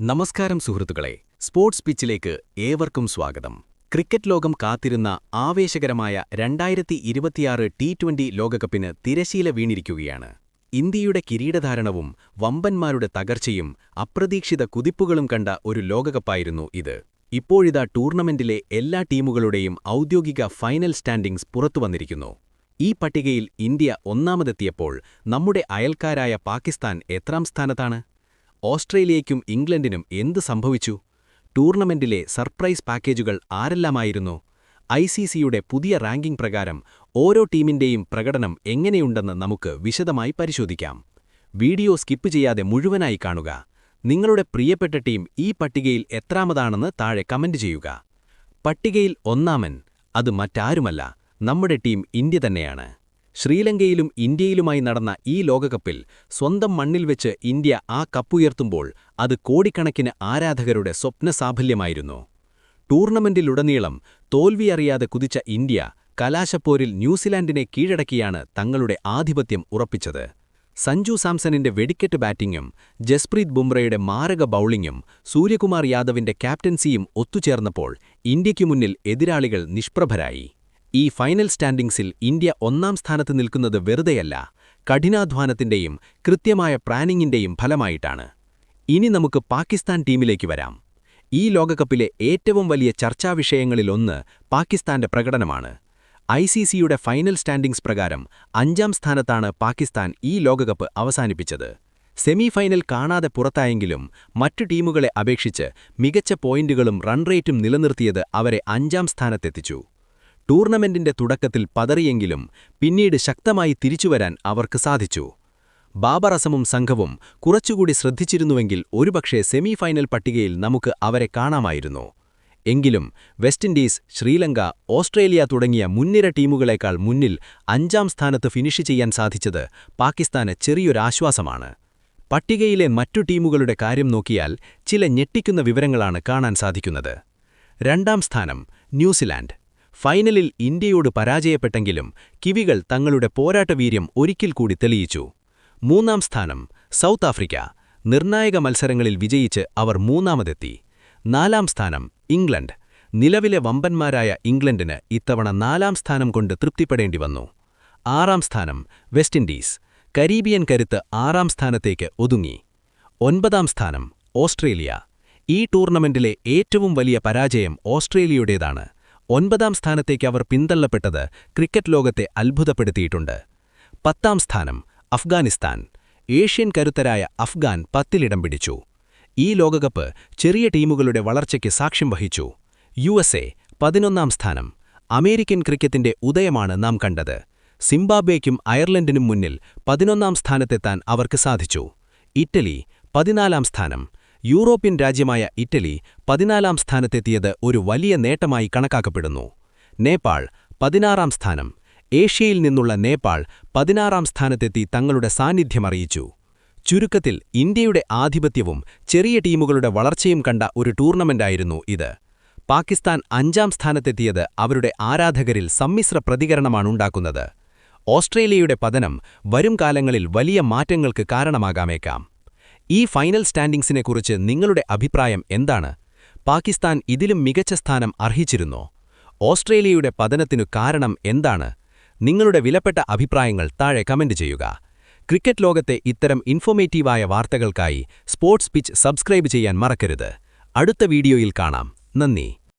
നമസ്കാരം സുഹൃത്തുക്കളെ, സ്പോർട്സ് പിച്ചിലേക്ക് ഏവർക്കും സ്വാഗതം. ക്രിക്കറ്റ് ലോകം കാത്തിരുന്ന ആവേശകരമായ 2026 ടി20 ലോകകപ്പിന് തിരശീല വീണിരിക്കുകയാണ്. ഇന്ത്യയുടെ കിരീടധാരണവും വമ്പന്മാരുടെ തകർച്ചയും അപ്രതീക്ഷിത കുതിപ്പുകളും കണ്ട ഒരു ലോകകപ്പായിരുന്നു ഇത്. ഇപ്പോഴിതാ ടൂർണമെന്റിലെ എല്ലാ ടീമുകളുടെയും ഔദ്യോഗിക ഫൈനൽ സ്റ്റാൻഡിംഗ്സ് പുറത്തുവന്നിരിക്കുന്നു. ഈ പട്ടികയിൽ ഇന്ത്യ ഒന്നാമതെത്തിയപ്പോൾ നമ്മുടെ അയൽക്കാരായ പാകിസ്ഥാൻ എത്രാം സ്ഥാനത്താണ്? ഓസ്ട്രേലിയയ്ക്കും ഇംഗ്ലണ്ടിനും എന്ത് സംഭവിച്ചു? ടൂർണമെന്റിലെ സർപ്രൈസ് പാക്കേജുകൾ ആരെല്ലാമായിരുന്നു? ICCയുടെ പുതിയ റാങ്കിംഗ് പ്രകാരം ഓരോ ടീമിന്റെയും പ്രകടനം എങ്ങനെയുണ്ടെന്ന് നമുക്ക് വിശദമായി പരിശോധിക്കാം. വീഡിയോ സ്കിപ്പ് ചെയ്യാതെ മുഴുവനായി കാണുക. നിങ്ങളുടെ പ്രിയപ്പെട്ട ടീം ഈ പട്ടികയിൽ എത്രാമതാണെന്ന് താഴെ കമന്റ് ചെയ്യുക. പട്ടികയിൽ ഒന്നാമൻ, അത് മറ്റാരുമല്ല, നമ്മുടെ ടീം ഇന്ത്യ തന്നെയാണ്. ശ്രീലങ്കയിലും ഇന്ത്യയിലുമായി നടന്ന ഈ ലോകകപ്പിൽ സ്വന്തം മണ്ണിൽ വെച്ച് ഇന്ത്യ ആ കപ്പുയർത്തുമ്പോൾ അത് കോടിക്കണക്കിന് ആരാധകരുടെ സ്വപ്നസാഫല്യമായിരുന്നു. ടൂർണമെന്റിലുടനീളം തോൽവിയറിയാതെ കുതിച്ച ഇന്ത്യ കലാശപ്പോരിൽ ന്യൂസിലാൻഡിനെ കീഴടക്കിയാണ് തങ്ങളുടെ ആധിപത്യം ഉറപ്പിച്ചത്. സഞ്ജു സാംസണിന്റെ വെടിക്കെട്ട് ബാറ്റിംഗും ജസ്പ്രീത് ബുംറയുടെ മാരക ബൌളിംഗും സൂര്യകുമാർ യാദവിന്റെ ക്യാപ്റ്റൻസിയും ഒത്തുചേർന്നപ്പോൾ ഇന്ത്യയ്ക്കു മുന്നിൽ എതിരാളികൾ നിഷ്പ്രഭരായി. ഈ ഫൈനൽ സ്റ്റാൻഡിംഗ്സിൽ ഇന്ത്യ ഒന്നാം സ്ഥാനത്ത് നിൽക്കുന്നത് വെറുതെയല്ല, കഠിനാധ്വാനത്തിന്റെയും കൃത്യമായ പ്ലാനിങ്ങിന്റെയും ഫലമായിട്ടാണ്. ഇനി നമുക്ക് പാകിസ്ഥാൻ ടീമിലേക്ക് വരാം. ഈ ലോകകപ്പിലെ ഏറ്റവും വലിയ ചർച്ചാവിഷയങ്ങളിലൊന്ന് പാകിസ്ഥാന്റെ പ്രകടനമാണ്. ICCയുടെ ഫൈനൽ സ്റ്റാൻഡിംഗ്സ് പ്രകാരം 5ാം സ്ഥാനത്താണ് പാകിസ്ഥാൻ ഈ ലോകകപ്പ് അവസാനിപ്പിച്ചത്. സെമിഫൈനൽ കാണാതെ പുറത്തായെങ്കിലും മറ്റു ടീമുകളെ അപേക്ഷിച്ച് മികച്ച പോയിന്റുകളും റൺറേറ്റും നിലനിർത്തിയത് അവരെ 5ാം സ്ഥാനത്തെത്തിച്ചു. ടൂർണമെന്റിന്റെ തുടക്കത്തിൽ പതറിയെങ്കിലും പിന്നീട് ശക്തമായി തിരിച്ചുവരാൻ അവർക്ക് സാധിച്ചു. ബാബർ അസമും സംഘവും കുറച്ചുകൂടി ശ്രദ്ധിച്ചിരുന്നുവെങ്കിൽ ഒരുപക്ഷേ സെമിഫൈനൽ പട്ടികയിൽ നമുക്ക് അവരെ കാണാമായിരുന്നു. എങ്കിലും വെസ്റ്റ് ഇൻഡീസ്, ശ്രീലങ്ക, ഓസ്ട്രേലിയ തുടങ്ങിയ മുൻനിര ടീമുകളേക്കാൾ മുന്നിൽ 5ാം സ്ഥാനത്ത് ഫിനിഷ് ചെയ്യാൻ സാധിച്ചത് പാകിസ്ഥാന് ചെറിയൊരാശ്വാസമാണ്. പട്ടികയിലെ മറ്റു ടീമുകളുടെ കാര്യം നോക്കിയാൽ ചില ഞെട്ടിക്കുന്ന വിവരങ്ങളാണ് കാണാൻ സാധിക്കുന്നത്. 2ാം സ്ഥാനം ന്യൂസിലാൻഡ്. ഫൈനലിൽ ഇന്ത്യയോട് പരാജയപ്പെട്ടെങ്കിലും കിവികൾ തങ്ങളുടെ പോരാട്ടവീര്യം ഒരിക്കൽ കൂടി തെളിയിച്ചു. 3ാം സ്ഥാനം സൗത്ത് ആഫ്രിക്ക. നിർണായക മത്സരങ്ങളിൽ വിജയിച്ച് അവർ 3ാമതെത്തി. 4ാം സ്ഥാനം ഇംഗ്ലണ്ട്. നിലവിലെ വമ്പന്മാരായ ഇംഗ്ലണ്ടിന് ഇത്തവണ 4ാം സ്ഥാനം കൊണ്ട് തൃപ്തിപ്പെടേണ്ടി വന്നു. 6ാം സ്ഥാനം വെസ്റ്റ് ഇൻഡീസ്. കരീബിയൻ കരുത്ത് 6ാം സ്ഥാനത്തേക്ക് ഒതുങ്ങി. 9ാം സ്ഥാനം ഓസ്ട്രേലിയ. ഈ ടൂർണമെന്റിലെ ഏറ്റവും വലിയ പരാജയം ഓസ്ട്രേലിയയുടേതാണ്. 9ാം സ്ഥാനത്തേക്ക് അവർ പിന്തള്ളപ്പെട്ടത് ക്രിക്കറ്റ് ലോകത്തെ അത്ഭുതപ്പെടുത്തിയിട്ടുണ്ട്. 10ാം സ്ഥാനം അഫ്ഗാനിസ്ഥാൻ. ഏഷ്യൻ കരുത്തരായ അഫ്ഗാൻ 10ൽ ഇടം പിടിച്ചു. ഈ ലോകകപ്പ് ചെറിയ ടീമുകളുടെ വളർച്ചയ്ക്ക് സാക്ഷ്യം വഹിച്ചു. USA 11ാം സ്ഥാനം. അമേരിക്കൻ ക്രിക്കറ്റിന്റെ ഉദയമാണ് നാം കണ്ടത്. സിംബാബ്വേയ്ക്കും അയർലൻഡിനും മുന്നിൽ 11ാം സ്ഥാനത്തെത്താൻ അവർക്ക് സാധിച്ചു. ഇറ്റലി 14ാം സ്ഥാനം. യൂറോപ്യൻ രാജ്യമായ ഇറ്റലി 14ാം സ്ഥാനത്തെത്തിയത് ഒരു വലിയ നേട്ടമായി കണക്കാക്കപ്പെടുന്നു. നേപ്പാൾ 16ാം സ്ഥാനം. ഏഷ്യയിൽ നിന്നുള്ള നേപ്പാൾ 16ാം സ്ഥാനത്തെത്തി തങ്ങളുടെ സാന്നിധ്യമറിയിച്ചു. ചുരുക്കത്തിൽ ഇന്ത്യയുടെ ആധിപത്യവും ചെറിയ ടീമുകളുടെ വളർച്ചയും കണ്ട ഒരു ടൂർണമെന്റായിരുന്നു ഇത്. പാകിസ്ഥാൻ 5ാം സ്ഥാനത്തെത്തിയത് അവരുടെ ആരാധകരിൽ സമ്മിശ്ര പ്രതികരണമാണുണ്ടാക്കുന്നത്. ഓസ്ട്രേലിയയുടെ പതനം വരും കാലങ്ങളിൽ വലിയ മാറ്റങ്ങൾക്ക് കാരണമാകാമേക്കാം. ഈ ഫൈനൽ സ്റ്റാൻഡിംഗ്സിനെക്കുറിച്ച് നിങ്ങളുടെ അഭിപ്രായം എന്താണ്? പാകിസ്ഥാൻ ഇതിലും മികച്ച സ്ഥാനം അർഹിച്ചിരുന്നോ? ഓസ്ട്രേലിയയുടെ പതനത്തിനു കാരണം എന്താണ്? നിങ്ങളുടെ വിലപ്പെട്ട അഭിപ്രായങ്ങൾ താഴെ കമന്റ് ചെയ്യുക. ക്രിക്കറ്റ് ലോകത്തെ ഇത്തരം ഇൻഫോർമേറ്റീവായ വാർത്തകൾക്കായി സ്പോർട്സ് പിച്ച് സബ്സ്ക്രൈബ് ചെയ്യാൻ മറക്കരുത്. അടുത്ത വീഡിയോയിൽ കാണാം. നന്ദി.